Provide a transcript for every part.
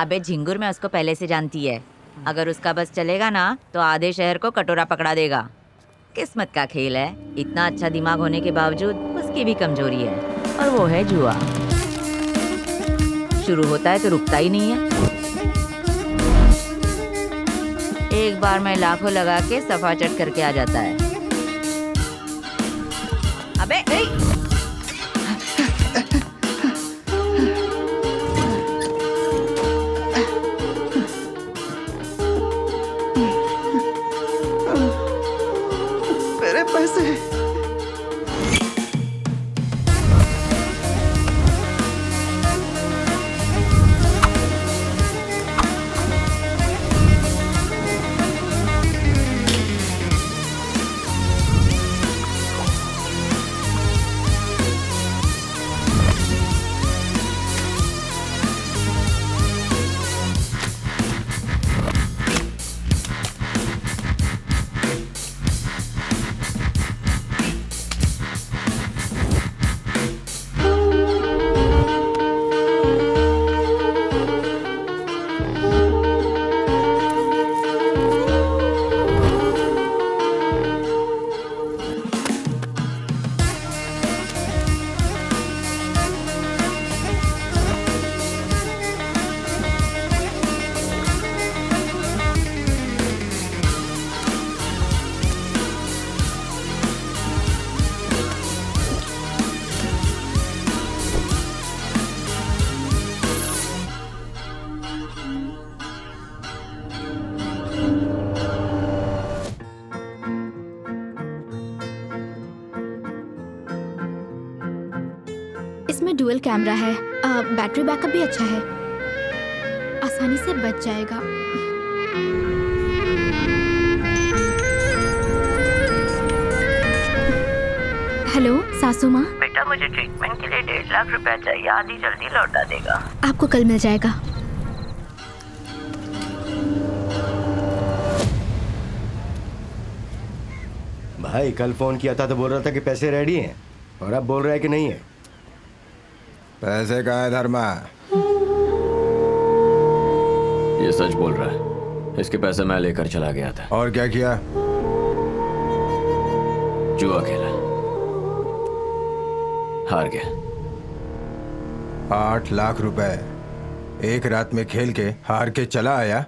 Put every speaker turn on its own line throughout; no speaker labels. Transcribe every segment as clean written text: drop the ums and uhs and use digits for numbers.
अबे झिंगुर मैं उसको पहले से जानती है। अगर उसका बस चलेगा ना तो आधे शहर को कटोरा पकड़ा देगा। किस्मत का खेल है। इतना अच्छा दिमाग होने के बावजूद उसकी भी कमजोरी है और वो है जुआ। शुरू होता है तो रुकता ही नहीं है। एक बार में लाखों लगा के सफा चट करके आ जाता है। अबे
मेरे पैसे।
इसमें डुअल कैमरा है, बैटरी बैकअप भी अच्छा है, आसानी से बच जाएगा। हेलो सासू माँ।
बेटा मुझे ट्रीटमेंट के लिए 1.5 लाख रुपया चाहिए। आधी जल्दी लौटा देगा।
आपको कल मिल जाएगा।
भाई कल फोन किया था तो बोल रहा था कि पैसे रेडी हैं और अब बोल रहा है कि नहीं है।
पैसे कहाँ है धर्मा?
ये सच बोल रहा है। इसके पैसे मैं लेकर चला गया था।
और क्या किया?
जुआ खेला, हार गया।
8 लाख रुपए एक रात में खेल के हार के चला आया।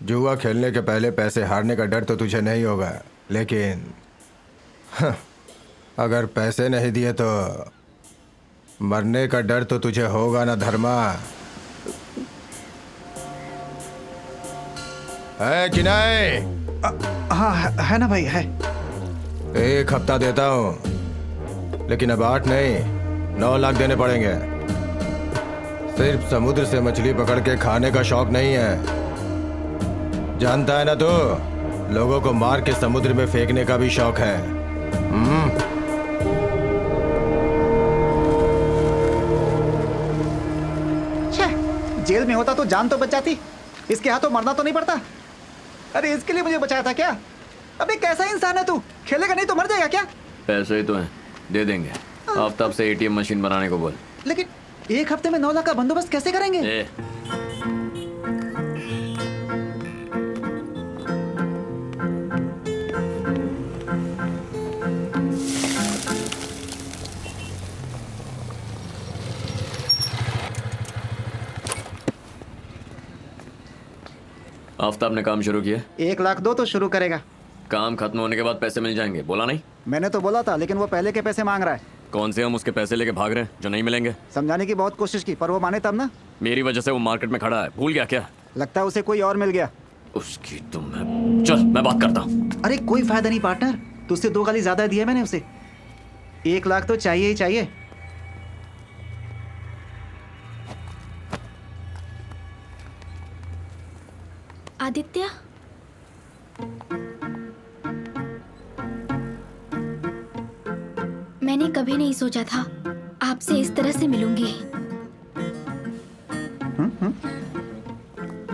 जुआ खेलने के पहले पैसे हारने का डर तो तुझे नहीं होगा, लेकिन अगर पैसे नहीं दिए तो मरने का डर तो तुझे होगा ना धर्मा? है कि नहीं?
हाँ है ना भाई, है।
1 हफ्ता देता हूँ, लेकिन अब 8 नहीं 9 लाख देने पड़ेंगे। सिर्फ समुद्र से मछली पकड़ के खाने का शौक नहीं है, जानता है ना तू? लोगों को मार के समुद्र में फेंकने का भी शौक है।
जेल में होता तो जान तो बच जाती, इसके हाथों मरना तो नहीं पड़ता। अरे इसके लिए मुझे बचाया था क्या? अबे कैसा इंसान है तू? खेलेगा नहीं तो मर जाएगा क्या?
पैसे ही तो हैं, दे देंगे। आफ्ताब से एटीएम मशीन बनाने को बोल।
लेकिन 1 हफ्ते में 9 लाख का बंदोबस्त कैसे करेंगे?
आफ्ताब ने काम शुरू किया।
1 लाख दो तो शुरू करेगा।
काम खत्म होने के बाद पैसे मिल जाएंगे, बोला नहीं?
मैंने तो बोला था, लेकिन वो पहले के पैसे मांग रहा है।
कौन से हम उसके पैसे लेके भाग रहे हैं जो नहीं मिलेंगे?
समझाने की बहुत कोशिश की पर वो माने तब ना।
मेरी वजह से वो मार्केट में खड़ा है, भूल गया क्या?
लगता है उसे कोई और मिल गया।
उसकी तो मैं बात करता हूँ।
अरे कोई फायदा नहीं पार्टनर, तुझसे 2 गाली ज्यादा दिया मैंने उसे। 1 लाख तो चाहिए ही चाहिए।
आदित्य, मैंने कभी नहीं सोचा था आपसे इस तरह से मिलूंगी।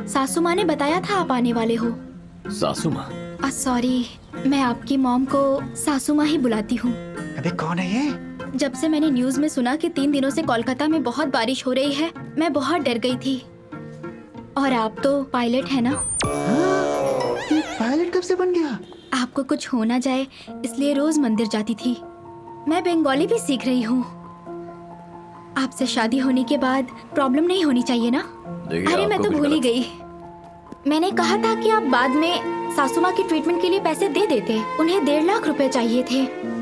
सासू माँ ने बताया था आप आने वाले हो।
सासू माँ?
सॉरी, मैं आपकी मॉम को सासू माँ ही बुलाती हूँ।
अबे कौन है ये?
जब से मैंने न्यूज़ में सुना कि 3 दिनों से कोलकाता में बहुत बारिश हो रही है, मैं बहुत डर गई थी। और आप तो पायलट है ना?
ये पायलट कब से बन गया?
आपको कुछ हो ना जाए इसलिए रोज मंदिर जाती थी। मैं बंगाली भी सीख रही हूँ। आपसे शादी होने के बाद प्रॉब्लम नहीं होनी चाहिए ना?
देखिए,
अरे मैं
आपको
तो
कुछ
भूल ही
गलत-
गई। मैंने कहा था कि आप बाद में सासू माँ की ट्रीटमेंट के लिए पैसे दे देते। उन्हें 1.5 लाख रुपए चाहिए थे।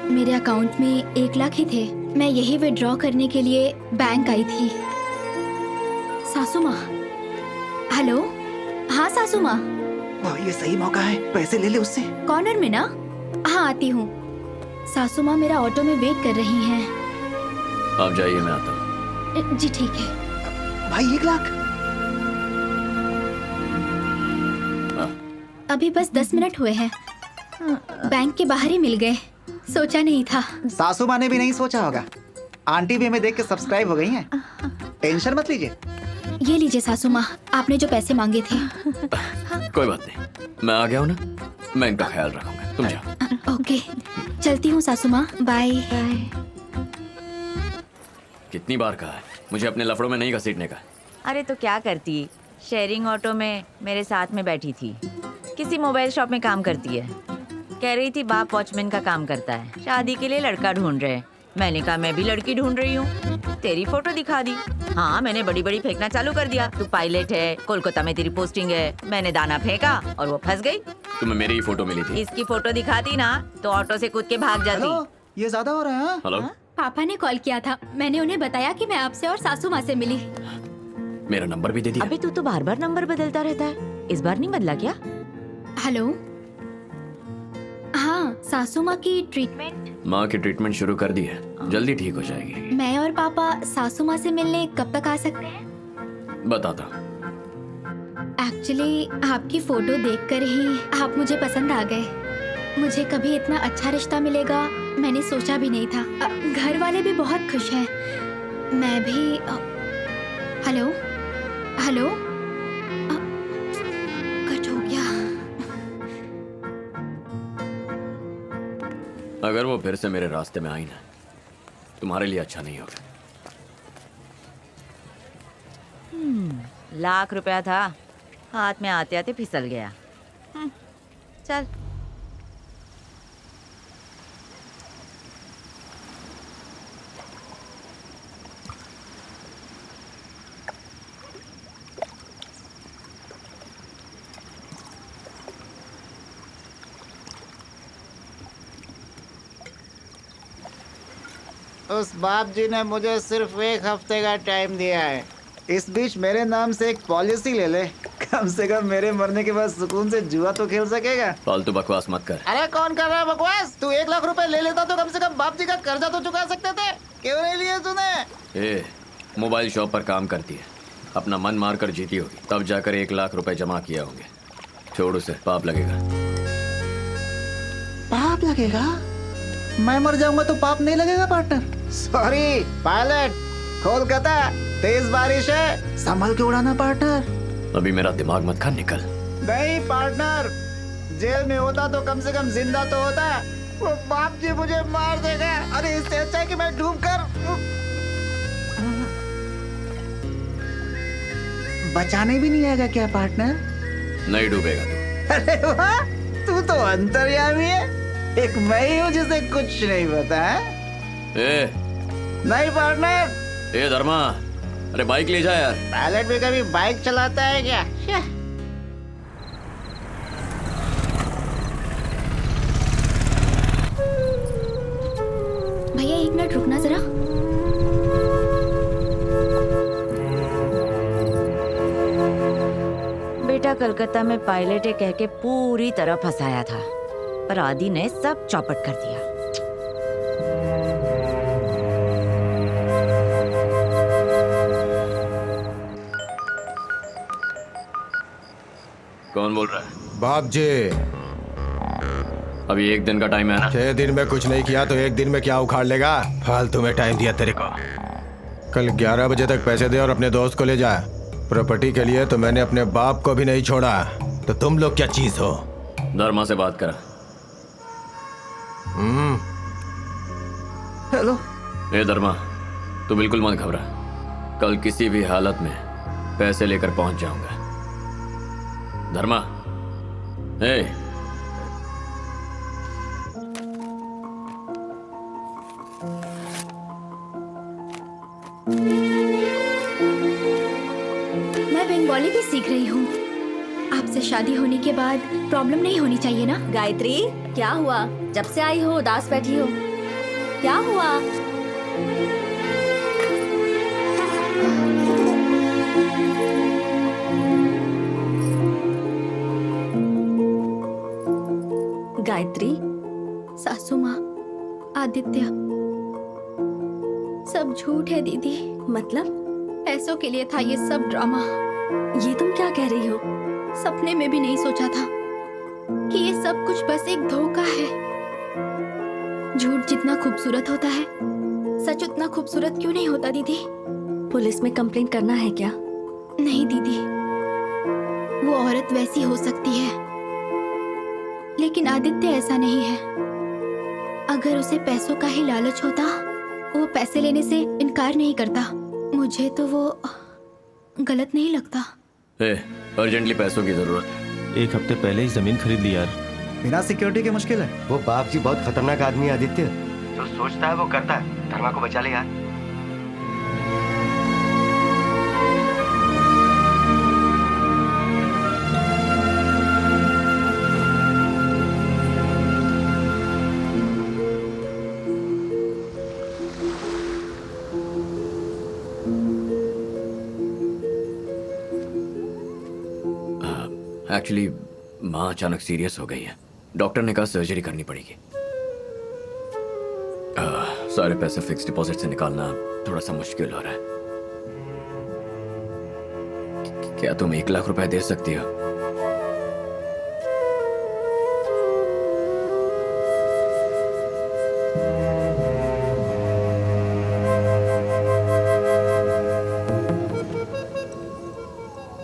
मेरे अकाउंट में 1 लाख ही थे। मैं यही विड्रॉ करने के लिए बैंक आई थी। सासू माँ। हेलो। हाँ सासू माँ।
वाह, ये सही मौका है, पैसे ले ले उससे।
कॉर्नर में ना? हाँ आती हूँ। सासू माँ मेरा ऑटो में वेट कर रही हैं।
आप जाइए, मैं आता हूँ।
जी ठीक है।
भाई 1 लाख?
अभी बस 10 मिनट हुए हैं। बैंक के बाहर ही मिल गए। सोचा नहीं था।
सासू माँ ने भी नहीं सोचा होगा। आंटी भी हमें देख के सब्सक्राइब हो गई हैं। टेंशन मत लीजिए।
ये लीजिए सासू माँ, आपने जो पैसे मांगे थे।
कोई बात नहीं, मैं आ गया हूँ ना, मैं इनका ख्याल रखूंगा। तुम जाओ।
ओके, चलती हूँ सासू माँ। बाय।
कितनी बार कहा है मुझे अपने लफड़ों में नहीं घसीटने का।
अरे तो क्या करती, शेयरिंग ऑटो में मेरे साथ में बैठी थी। किसी मोबाइल शॉप में काम करती है। कह रही थी बाप वॉचमैन का काम करता है, शादी के लिए लड़का ढूंढ रहे हैं। मैंने कहा मैं भी लड़की ढूंढ रही हूँ। तेरी फोटो दिखा दी। हाँ, मैंने बड़ी बड़ी फेंकना चालू कर दिया। तू पायलट है, कोलकाता में तेरी पोस्टिंग है। मैंने दाना फेंका और वो फंस गई।
तुम्हें मेरी ही फोटो मिली थी।
इसकी फोटो दिखाती ना तो ऑटो से कूद के भाग जाती।
हेलो, ये ज्यादा हो रहा है हाँ?
हेलो,
पापा ने कॉल किया था। मैंने उन्हें बताया कि मैं आपसे और सासू माँ से मिली।
मेरा नंबर भी दे दिया।
अबे तू तो बार बार नंबर बदलता रहता है, इस बार नहीं बदला क्या?
हेलो। हाँ, सासू माँ की ट्रीटमेंट।
माँ की ट्रीटमेंट शुरू कर दी है, जल्दी ठीक हो जाएगी।
मैं और पापा सासू माँ से मिलने कब तक आ सकते हैं?
बताता हूँ।
एक्चुअली आपकी फोटो देखकर ही आप मुझे पसंद आ गए। मुझे कभी इतना अच्छा रिश्ता मिलेगा मैंने सोचा भी नहीं था। घर वाले भी बहुत खुश हैं। मैं भी। Hello hello. कट हो गया।
अगर वो फिर से मेरे रास्ते में आई ना, तुम्हारे लिए अच्छा नहीं होगा।
लाख रुपया था, हाथ में आते आते फिसल गया। चल।
उस बाप जी ने मुझे सिर्फ 1 हफ्ते का टाइम दिया है। इस बीच मेरे नाम से एक पॉलिसी ले ले। कम से कम मेरे मरने के बाद सुकून से जुआ तो खेल सकेगा।
फालतू बकवास मत कर।
अरे कौन कर रहा है बकवास? तू 1 लाख रुपए ले लेता तो कम से कम बाप जी का कर्जा तो चुका सकते थे। क्यों नहीं लिए तूने?
ए, मोबाइल शॉप पर काम करती है, अपना मन मार कर जीती होगी, तब जाकर 1 लाख रुपए जमा किए होंगे। छोड़ उसे, पाप लगेगा।
पाप लगेगा? मैं मर जाऊंगा तो पाप नहीं लगेगा पार्टनर? सॉरी पायलट, कोलकाता तेज बारिश है, संभल के उड़ाना पार्टनर।
अभी मेरा दिमाग मत खा, निकल।
नहीं पार्टनर, जेल में होता तो कम से कम जिंदा तो होता। वो बाप जी मुझे मार देगा। अरे इससे अच्छा है कि मैं डूब कर बचाने भी नहीं आएगा क्या पार्टनर?
नहीं डूबेगा तू।
अरे वाह, तू तो अंतर्यामी है। एक मैं ही हूँ जिसे कुछ नहीं पता है।
ए,
नहीं पार्टनर।
ए धर्मा, अरे बाइक ले जा यार।
पायलट भी कभी बाइक चलाता है क्या?
भैया 1 मिनट रुकना जरा।
बेटा कलकत्ता में पायलट है कह के पूरी तरह फंसाया था, पर आदि ने सब चौपट कर दिया।
कौन बोल रहा है?
बाप जी,
अभी 1 दिन का टाइम है ना।
6 दिन में कुछ नहीं किया तो 1 दिन में क्या उखाड़ लेगा? फालतू में टाइम दिया तेरे को। कल 11 बजे तक पैसे दे और अपने दोस्त को ले जा। प्रॉपर्टी के लिए तो मैंने अपने बाप को भी नहीं छोड़ा, तो तुम लोग क्या चीज हो?
धर्मा से बात करा।
हेलो।
ए धर्मा, तू बिल्कुल मत घबरा। कल किसी भी हालत में पैसे लेकर पहुंच जाऊंगा। धर्मा, ए,
मैं बंगाली भी सीख रही हूँ। आपसे शादी होने के बाद प्रॉब्लम नहीं होनी चाहिए ना?
गायत्री, क्या हुआ? जब से आई हो उदास बैठी हो, क्या हुआ? गायत्री,
सासू माँ, आदित्य, सब झूठ है दीदी।
मतलब
पैसों के लिए था ये सब ड्रामा।
ये तुम क्या कह रही हो?
सपने में भी नहीं सोचा था कि ये सब कुछ बस एक धोखा है। झूठ जितना खूबसूरत होता है, सच उतना खूबसूरत क्यों नहीं होता दीदी?
पुलिस में कंप्लेंट करना है क्या?
नहीं दीदी, वो औरत वैसी हो सकती है, लेकिन आदित्य ऐसा नहीं है। अगर उसे पैसों का ही लालच होता, वो पैसे लेने से इनकार नहीं करता। मुझे तो वो गलत नहीं लगता।
अर्जेंटली पैसों की जरूरत है।
1 हफ्ते पहले ही जमीन खरीद ली यार।
बिना सिक्योरिटी के मुश्किल है।
वो बाप जी बहुत खतरनाक आदमी है आदित्य। जो सोचता है वो करता है। धर्मा को बचा ले यार।
एक्चुअली माँ अचानक सीरियस हो गई है। डॉक्टर ने कहा सर्जरी करनी पड़ेगी। सारे पैसे फिक्स डिपॉजिट से निकालना थोड़ा सा मुश्किल हो रहा है। क्या तुम 1 लाख रुपए दे सकती हो?